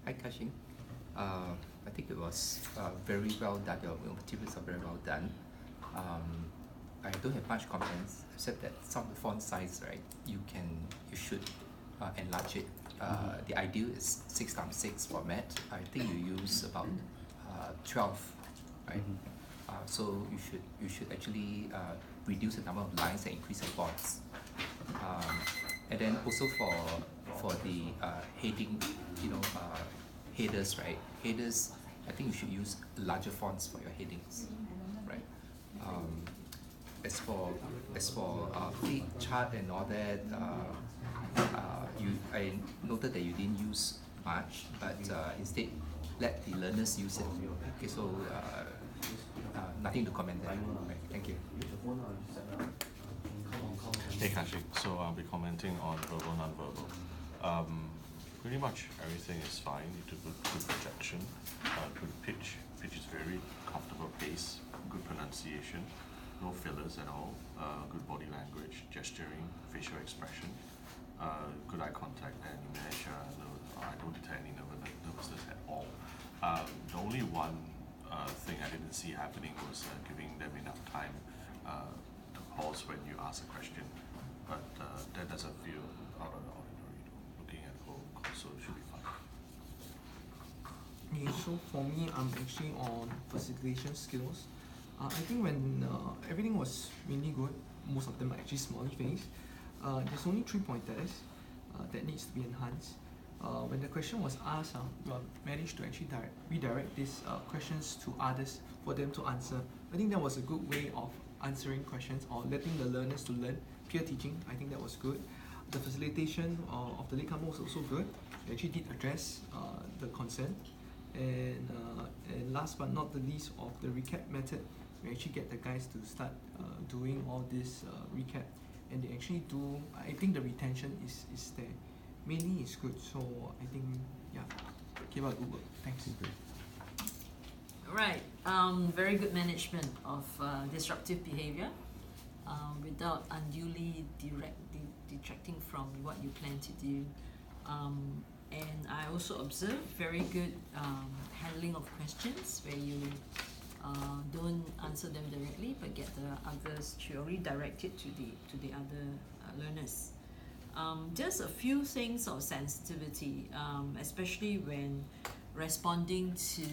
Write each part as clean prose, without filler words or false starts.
Hi, Kashing. I think it was very well done. Your materials are very well done. I don't have much comments except that some of the font size, right? You should enlarge it. The ideal is 6x6 format. I think you use about 12, right? So you should actually reduce the number of lines and increase the fonts. And then also for the heading, headers, right? Headers, I think you should use larger fonts for your headings, right? As for flip chart and all that, I noted that you didn't use much, but instead let the learners use it. Okay, so nothing to comment there. Right, thank you. Hey Kashik, so I'll be commenting on verbal, non-verbal. Pretty much everything is fine. You took good projection, good pitch. Pitch is very comfortable pace, good pronunciation, no fillers at all, good body language, gesturing, facial expression, good eye contact, and you manage, I don't detect any nervousness at all. The only one thing I didn't see happening was giving them enough time to pause when you ask a question, but that doesn't feel out of the ordinary. Looking at the whole console, it should be fine. Okay, so for me, I'm actually on facilitation skills. I think when everything was really good, most of them are actually smiley face. There's only 3 pointers that needs to be enhanced. When the question was asked, you managed to actually redirect these questions to others for them to answer. I think that was a good way of answering questions or letting the learners to learn. Peer teaching, I think that was good. The facilitation of the latecomer was also good. We actually did address the concern. And last but not the least of the recap method, we actually get the guys to start doing all this recap, and they actually do. I think the retention is there. Mainly is good, so I think keep up good work. Thanks. Right, very good management of disruptive behavior without unduly detracting from what you plan to do. And I also observed very good handling of questions where you don't answer them directly but get the others to redirect it to the other learners. Just a few things of sensitivity, especially when responding to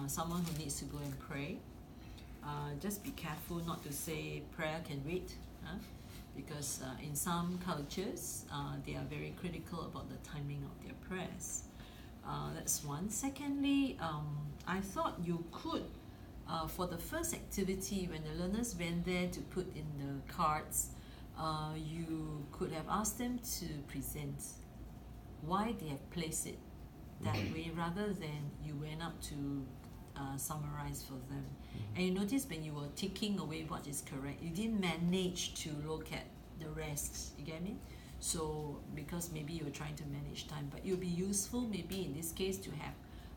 someone who needs to go and pray. Just be careful not to say prayer can wait, because in some cultures they are very critical about the timing of their prayers. That's one. Secondly, I thought you could, for the first activity, when the learners went there to put in the cards, you could have asked them to present why they have placed it that way rather than you went up to summarize for them. And you notice when you were ticking away what is correct, you didn't manage to look at the rest. You get me? So because maybe you're trying to manage time, but it would be useful maybe in this case to have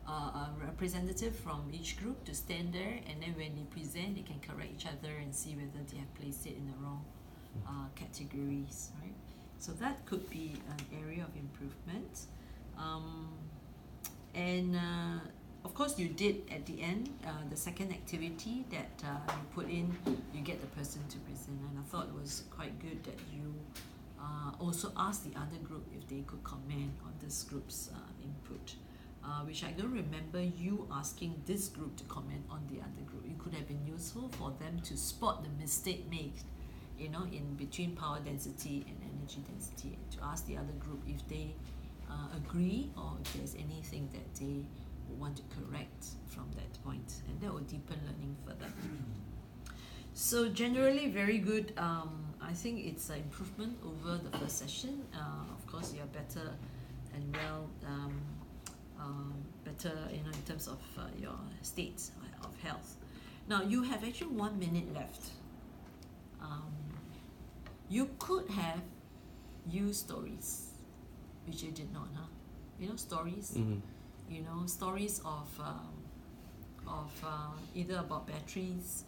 a representative from each group to stand there, and then when they present they can correct each other and see whether they have placed it in the wrong categories, right? So that could be an area of improvement. And of course you did at the end, the second activity that you put in, you get the person to present, and I thought it was quite good that you also asked the other group if they could comment on this group's input, which I don't remember you asking this group to comment on the other group. It could have been useful for them to spot the mistake made, in between power density and energy density, to ask the other group if they agree or if there's anything that they want to correct from that point, and that will deepen learning further. So generally very good. I think it's an improvement over the first session. Of course you are better and well, better in terms of your state of health. Now you have actually 1 minute left. You could have used stories, which you did not, stories. Stories of either about batteries,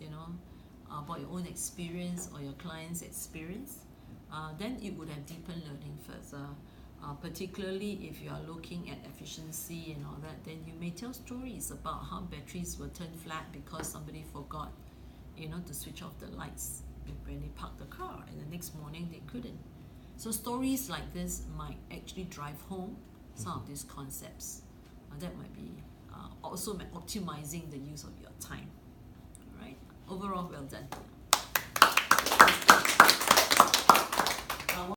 about your own experience or your client's experience. Then it would have deepened learning further. Particularly if you are looking at efficiency and all that, then you may tell stories about how batteries were turned flat because somebody forgot, to switch off the lights when they parked the car, and the next morning they couldn't. So stories like this might actually drive home some of these concepts. That might be also optimizing the use of your time. All right. Overall, well done.